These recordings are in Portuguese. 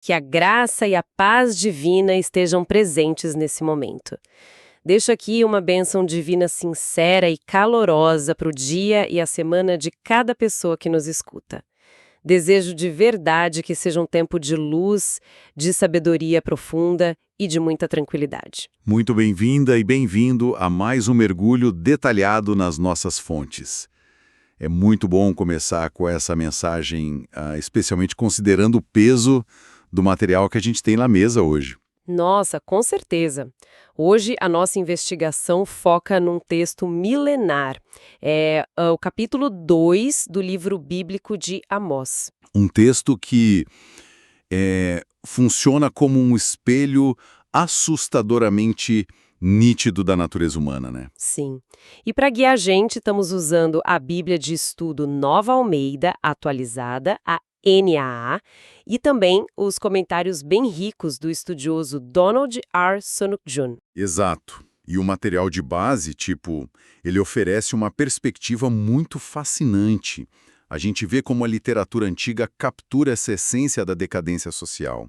Que a graça e a paz divina estejam presentes nesse momento. Deixo aqui uma bênção divina sincera e calorosa para o dia e a semana de cada pessoa que nos escuta. Desejo de verdade que seja um tempo de luz, de sabedoria profunda e de muita tranquilidade. Muito bem-vinda e bem-vindo a mais um mergulho detalhado nas nossas fontes. É muito bom começar com essa mensagem, especialmente considerando o peso do material que a gente tem na mesa hoje. Nossa, com certeza. Hoje a nossa investigação foca num texto milenar. É o capítulo 2 do livro bíblico de Amós. Um texto que funciona como um espelho assustadoramente nítido da natureza humana, né? Sim. E para guiar a gente, estamos usando a Bíblia de Estudo Nova Almeida, atualizada, a NAA, e também os comentários bem ricos do estudioso Donald R. Sunukjian. Exato. E o material de base, ele oferece uma perspectiva muito fascinante. A gente vê como a literatura antiga captura essa essência da decadência social.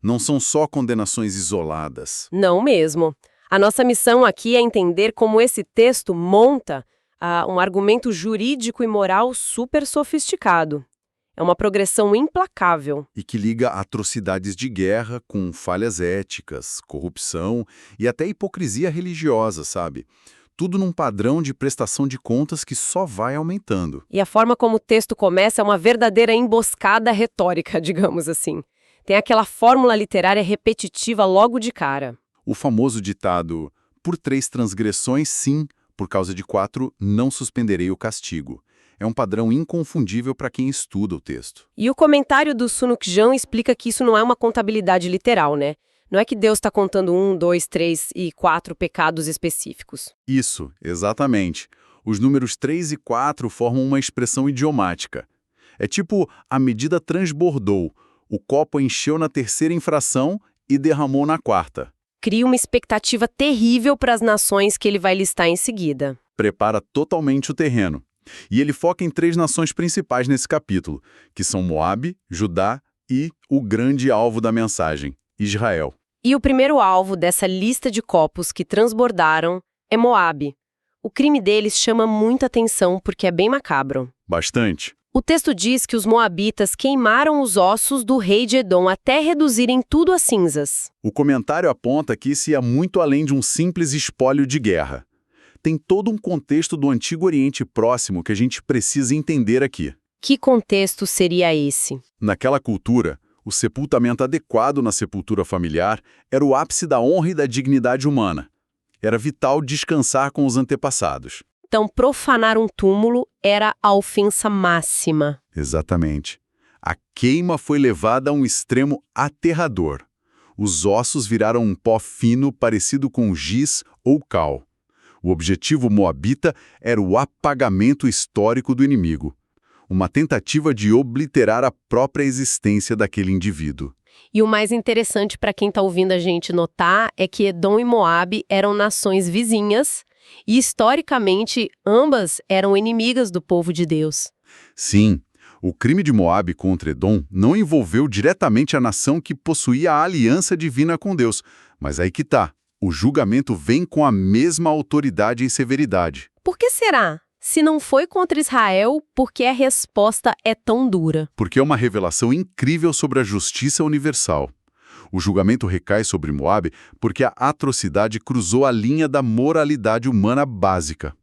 Não são só condenações isoladas. Não mesmo. A nossa missão aqui é entender como esse texto monta um argumento jurídico e moral super sofisticado. É uma progressão implacável. E que liga atrocidades de guerra com falhas éticas, corrupção e até hipocrisia religiosa, sabe? Tudo num padrão de prestação de contas que só vai aumentando. E a forma como o texto começa é uma verdadeira emboscada retórica, digamos assim. Tem aquela fórmula literária repetitiva logo de cara. O famoso ditado, por 3 transgressões, sim, por causa de 4, não suspenderei o castigo. É um padrão inconfundível para quem estuda o texto. E o comentário do Sunukjian explica que isso não é uma contabilidade literal, né? Não é que Deus está contando 1, 2, 3 e 4 pecados específicos. Isso, exatamente. Os números 3 e 4 formam uma expressão idiomática. É tipo, a medida transbordou, o copo encheu na 3ª infração e derramou na 4ª. Cria uma expectativa terrível para as nações que ele vai listar em seguida. Prepara totalmente o terreno. E ele foca em 3 nações principais nesse capítulo, que são Moabe, Judá e o grande alvo da mensagem, Israel. E o primeiro alvo dessa lista de copos que transbordaram é Moabe. O crime deles chama muita atenção porque é bem macabro. Bastante. O texto diz que os moabitas queimaram os ossos do rei de Edom até reduzirem tudo a cinzas. O comentário aponta que isso ia muito além de um simples espólio de guerra. Tem todo um contexto do Antigo Oriente Próximo que a gente precisa entender aqui. Que contexto seria esse? Naquela cultura, o sepultamento adequado na sepultura familiar era o ápice da honra e da dignidade humana. Era vital descansar com os antepassados. Então, profanar um túmulo era a ofensa máxima. Exatamente. A queima foi levada a um extremo aterrador. Os ossos viraram um pó fino parecido com giz ou cal. O objetivo moabita era o apagamento histórico do inimigo. Uma tentativa de obliterar a própria existência daquele indivíduo. E o mais interessante para quem está ouvindo a gente notar é que Edom e Moabe eram nações vizinhas e, historicamente, ambas eram inimigas do povo de Deus. Sim, o crime de Moabe contra Edom não envolveu diretamente a nação que possuía a aliança divina com Deus, mas aí que tá. O julgamento vem com a mesma autoridade e severidade. Por que será? Se não foi contra Israel, por que a resposta é tão dura? Porque é uma revelação incrível sobre a justiça universal. O julgamento recai sobre Moabe porque a atrocidade cruzou a linha da moralidade humana básica.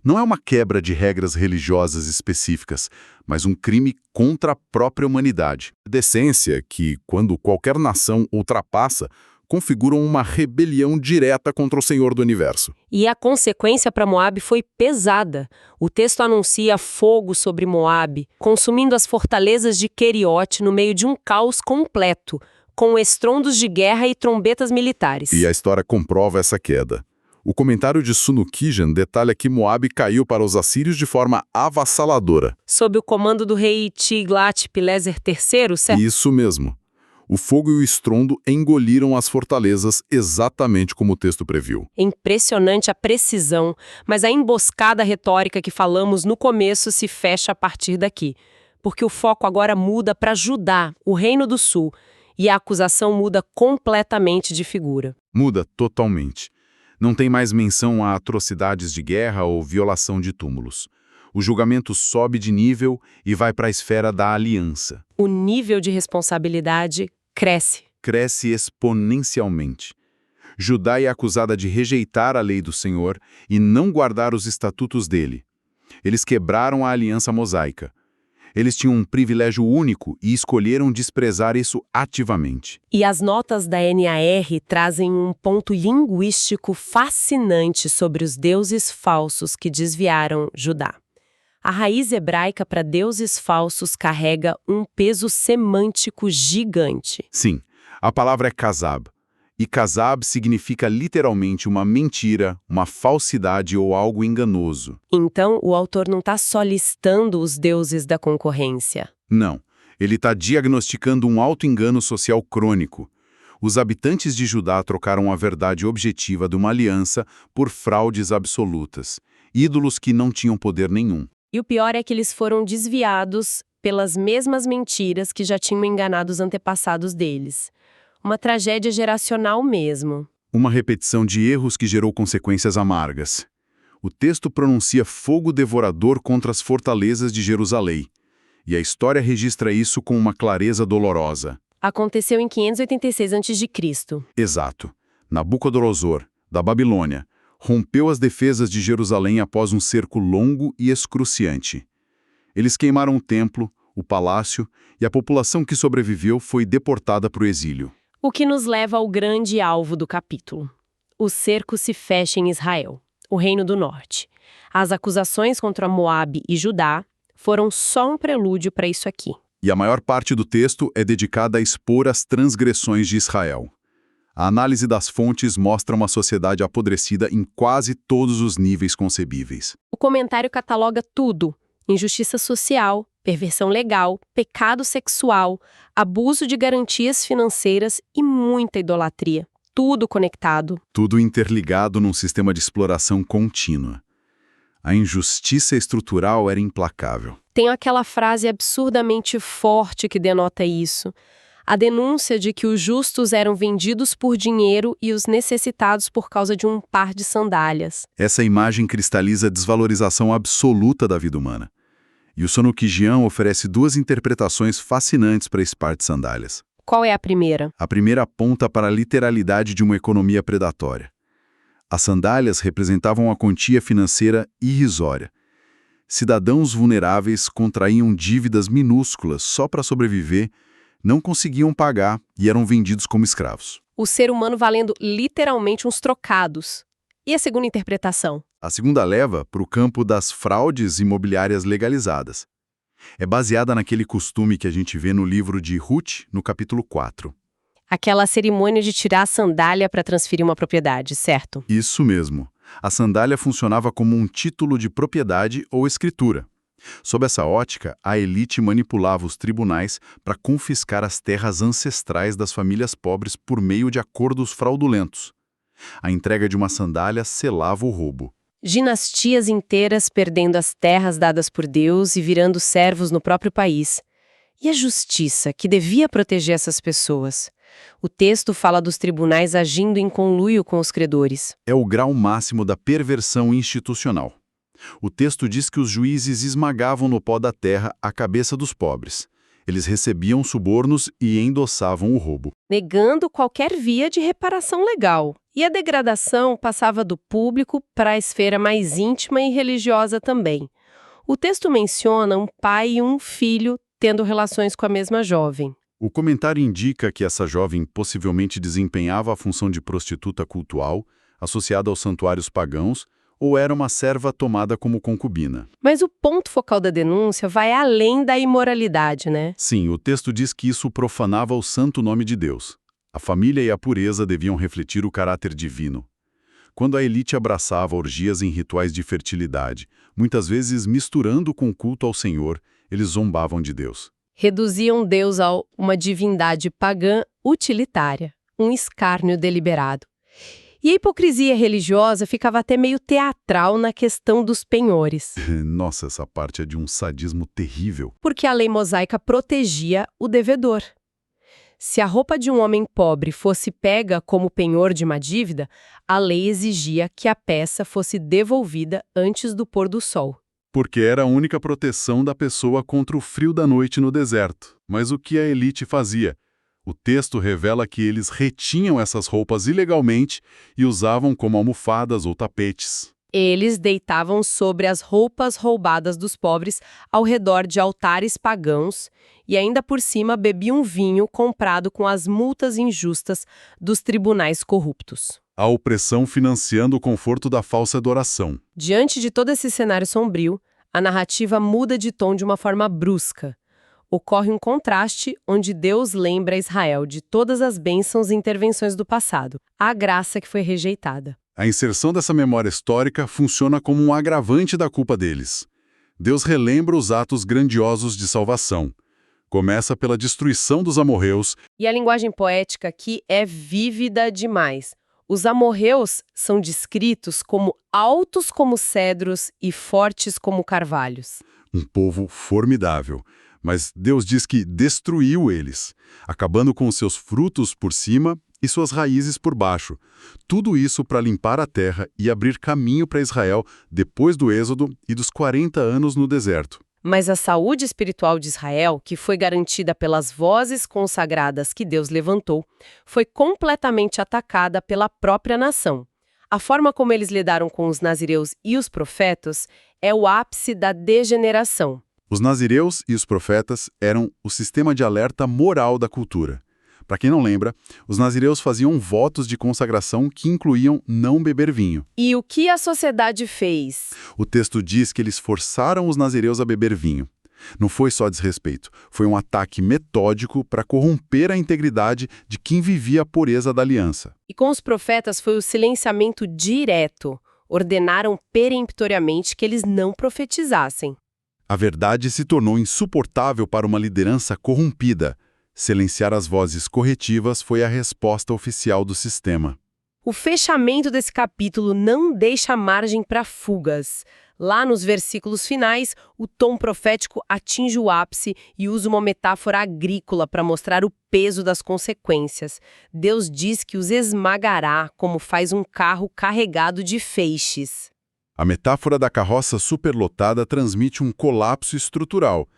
Não é uma quebra de regras religiosas específicas, mas um crime contra a própria humanidade. Decência que, quando qualquer nação ultrapassa, configuram uma rebelião direta contra o Senhor do Universo. E a consequência para Moabe foi pesada. O texto anuncia fogo sobre Moabe, consumindo as fortalezas de Queriote no meio de um caos completo, com estrondos de guerra e trombetas militares. E a história comprova essa queda. O comentário de Sunukjian detalha que Moabe caiu para os assírios de forma avassaladora. Sob o comando do rei Tiglat-Pileser III, certo? Isso mesmo. O fogo e o estrondo engoliram as fortalezas exatamente como o texto previu. É impressionante a precisão, mas a emboscada retórica que falamos no começo se fecha a partir daqui. Porque o foco agora muda para Judá, o Reino do Sul, E a acusação muda completamente de figura. Muda totalmente. Não tem mais menção a atrocidades de guerra ou violação de túmulos. O julgamento sobe de nível e vai para a esfera da aliança. O nível de responsabilidade cresce. Cresce exponencialmente. Judá é acusada de rejeitar a lei do Senhor e não guardar os estatutos dele. Eles quebraram a aliança mosaica. Eles tinham um privilégio único e escolheram desprezar isso ativamente. E as notas da NAR trazem um ponto linguístico fascinante sobre os deuses falsos que desviaram Judá. A raiz hebraica para deuses falsos carrega um peso semântico gigante. Sim, a palavra é kazab. E kazab significa literalmente uma mentira, uma falsidade ou algo enganoso. Então, o autor não está só listando os deuses da concorrência. Não, ele está diagnosticando um auto-engano social crônico. Os habitantes de Judá trocaram a verdade objetiva de uma aliança por fraudes absolutas, ídolos que não tinham poder nenhum. E o pior é que eles foram desviados pelas mesmas mentiras que já tinham enganado os antepassados deles. Uma tragédia geracional mesmo. Uma repetição de erros que gerou consequências amargas. O texto pronuncia fogo devorador contra as fortalezas de Jerusalém. E a história registra isso com uma clareza dolorosa. Aconteceu em 586 a.C. Exato. Nabucodonosor, da Babilônia, rompeu as defesas de Jerusalém após um cerco longo e excruciante. Eles queimaram o templo, o palácio, e a população que sobreviveu foi deportada para o exílio. O que nos leva ao grande alvo do capítulo. O cerco se fecha em Israel, o Reino do Norte. As acusações contra Moabe e Judá foram só um prelúdio para isso aqui. E a maior parte do texto é dedicada a expor as transgressões de Israel. A análise das fontes mostra uma sociedade apodrecida em quase todos os níveis concebíveis. O comentário cataloga tudo: injustiça social, perversão legal, pecado sexual, abuso de garantias financeiras e muita idolatria. Tudo conectado. Tudo interligado num sistema de exploração contínua. A injustiça estrutural era implacável. Tem aquela frase absurdamente forte que denota isso. A denúncia de que os justos eram vendidos por dinheiro e os necessitados por causa de um par de sandálias. Essa imagem cristaliza a desvalorização absoluta da vida humana. E o Sonoquigian oferece duas interpretações fascinantes para esse par de sandálias. Qual é a primeira? A primeira aponta para a literalidade de uma economia predatória. As sandálias representavam uma quantia financeira irrisória. Cidadãos vulneráveis contraíam dívidas minúsculas só para sobreviver, não conseguiam pagar e eram vendidos como escravos. O ser humano valendo literalmente uns trocados. E a segunda interpretação? A segunda leva para o campo das fraudes imobiliárias legalizadas. É baseada naquele costume que a gente vê no livro de Ruth, no capítulo 4. Aquela cerimônia de tirar a sandália para transferir uma propriedade, certo? Isso mesmo. A sandália funcionava como um título de propriedade ou escritura. Sob essa ótica, a elite manipulava os tribunais para confiscar as terras ancestrais das famílias pobres por meio de acordos fraudulentos. A entrega de uma sandália selava o roubo. Dinastias inteiras perdendo as terras dadas por Deus e virando servos no próprio país. E a justiça, que devia proteger essas pessoas? O texto fala dos tribunais agindo em conluio com os credores. É o grau máximo da perversão institucional. O texto diz que os juízes esmagavam no pó da terra a cabeça dos pobres. Eles recebiam subornos e endossavam o roubo. Negando qualquer via de reparação legal. E a degradação passava do público para a esfera mais íntima e religiosa também. O texto menciona um pai e um filho tendo relações com a mesma jovem. O comentário indica que essa jovem possivelmente desempenhava a função de prostituta cultual, associada aos santuários pagãos, ou era uma serva tomada como concubina. Mas o ponto focal da denúncia vai além da imoralidade, né? Sim, o texto diz que isso profanava o santo nome de Deus. A família e a pureza deviam refletir o caráter divino. Quando a elite abraçava orgias em rituais de fertilidade, muitas vezes misturando com o culto ao Senhor, eles zombavam de Deus. Reduziam Deus a uma divindade pagã utilitária, um escárnio deliberado. E a hipocrisia religiosa ficava até meio teatral na questão dos penhores. Nossa, essa parte é de um sadismo terrível. Porque a lei mosaica protegia o devedor. Se a roupa de um homem pobre fosse pega como penhor de uma dívida, a lei exigia que a peça fosse devolvida antes do pôr do sol. Porque era a única proteção da pessoa contra o frio da noite no deserto. Mas o que a elite fazia? O texto revela que eles retinham essas roupas ilegalmente e usavam como almofadas ou tapetes. Eles deitavam sobre as roupas roubadas dos pobres ao redor de altares pagãos e ainda por cima bebiam vinho comprado com as multas injustas dos tribunais corruptos. A opressão financiando o conforto da falsa adoração. Diante de todo esse cenário sombrio, a narrativa muda de tom de uma forma brusca. Ocorre um contraste onde Deus lembra a Israel de todas as bênçãos e intervenções do passado, a graça que foi rejeitada. A inserção dessa memória histórica funciona como um agravante da culpa deles. Deus relembra os atos grandiosos de salvação. Começa pela destruição dos amorreus. E a linguagem poética aqui é vívida demais. Os amorreus são descritos como altos como cedros e fortes como carvalhos. Um povo formidável. Mas Deus diz que destruiu eles, acabando com os seus frutos por cima e suas raízes por baixo. Tudo isso para limpar a terra e abrir caminho para Israel depois do Êxodo e dos 40 anos no deserto. Mas a saúde espiritual de Israel, que foi garantida pelas vozes consagradas que Deus levantou, foi completamente atacada pela própria nação. A forma como eles lidaram com os nazireus e os profetas é o ápice da degeneração. Os nazireus e os profetas eram o sistema de alerta moral da cultura. Para quem não lembra, os nazireus faziam votos de consagração que incluíam não beber vinho. E o que a sociedade fez? O texto diz que eles forçaram os nazireus a beber vinho. Não foi só desrespeito, foi um ataque metódico para corromper a integridade de quem vivia a pureza da aliança. E com os profetas foi o silenciamento direto. Ordenaram peremptoriamente que eles não profetizassem. A verdade se tornou insuportável para uma liderança corrompida. Silenciar as vozes corretivas foi a resposta oficial do sistema. O fechamento desse capítulo não deixa margem para fugas. Lá nos versículos finais, o tom profético atinge o ápice e usa uma metáfora agrícola para mostrar o peso das consequências. Deus diz que os esmagará como faz um carro carregado de feixes. A metáfora da carroça superlotada transmite um colapso estrutural.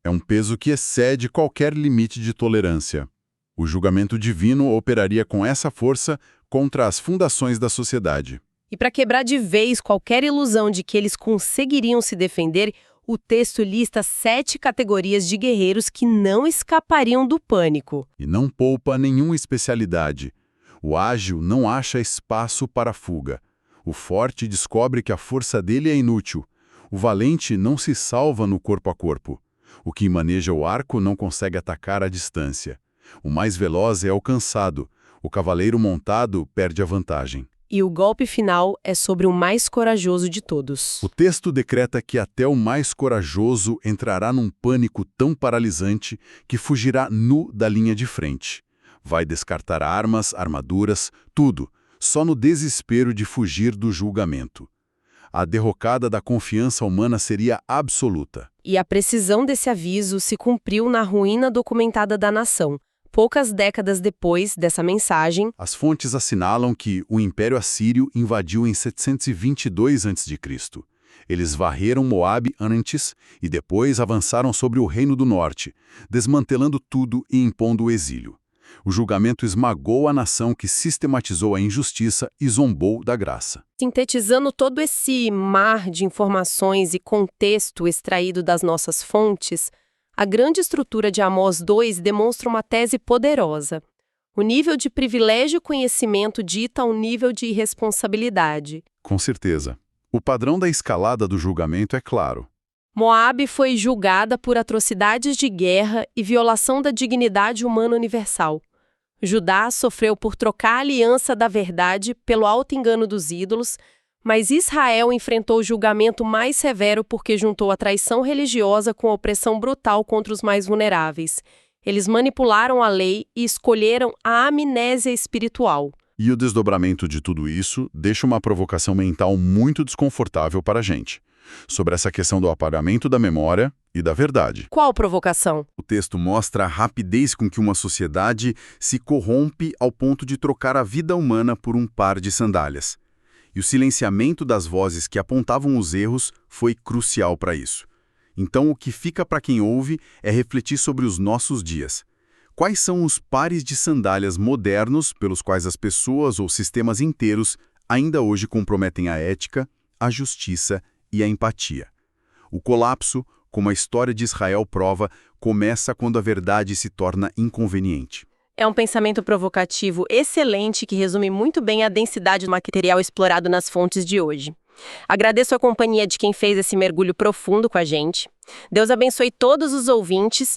É um peso que excede qualquer limite de tolerância. O julgamento divino operaria com essa força contra as fundações da sociedade. E para quebrar de vez qualquer ilusão de que eles conseguiriam se defender, o texto lista 7 categorias de guerreiros que não escapariam do pânico. E não poupa nenhuma especialidade. O ágil não acha espaço para fuga. O forte descobre que a força dele é inútil. O valente não se salva no corpo a corpo. O que maneja o arco não consegue atacar à distância. O mais veloz é alcançado. O cavaleiro montado perde a vantagem. E o golpe final é sobre o mais corajoso de todos. O texto decreta que até o mais corajoso entrará num pânico tão paralisante que fugirá nu da linha de frente. Vai descartar armas, armaduras, tudo, só no desespero de fugir do julgamento. A derrocada da confiança humana seria absoluta. E a precisão desse aviso se cumpriu na ruína documentada da nação. Poucas décadas depois dessa mensagem, as fontes assinalam que o Império Assírio invadiu em 722 a.C. Eles varreram Moabe antes e depois avançaram sobre o Reino do Norte, desmantelando tudo e impondo o exílio. O julgamento esmagou a nação que sistematizou a injustiça e zombou da graça. Sintetizando todo esse mar de informações e contexto extraído das nossas fontes, a grande estrutura de Amós 2 demonstra uma tese poderosa. O nível de privilégio e conhecimento dita um nível de irresponsabilidade. Com certeza. O padrão da escalada do julgamento é claro. Moabe foi julgada por atrocidades de guerra e violação da dignidade humana universal. Judá sofreu por trocar a aliança da verdade pelo alto engano dos ídolos, mas Israel enfrentou o julgamento mais severo porque juntou a traição religiosa com a opressão brutal contra os mais vulneráveis. Eles manipularam a lei e escolheram a amnésia espiritual. E o desdobramento de tudo isso deixa uma provocação mental muito desconfortável para a gente. sobre essa questão do apagamento da memória e da verdade. Qual provocação? O texto mostra a rapidez com que uma sociedade se corrompe ao ponto de trocar a vida humana por um par de sandálias. E o silenciamento das vozes que apontavam os erros foi crucial para isso. Então, o que fica para quem ouve é refletir sobre os nossos dias. Quais são os pares de sandálias modernos pelos quais as pessoas ou sistemas inteiros ainda hoje comprometem a ética, a justiça e a empatia? O colapso, como a história de Israel prova, começa quando a verdade se torna inconveniente. É um pensamento provocativo excelente que resume muito bem a densidade do material explorado nas fontes de hoje. Agradeço a companhia de quem fez esse mergulho profundo com a gente. Deus abençoe todos os ouvintes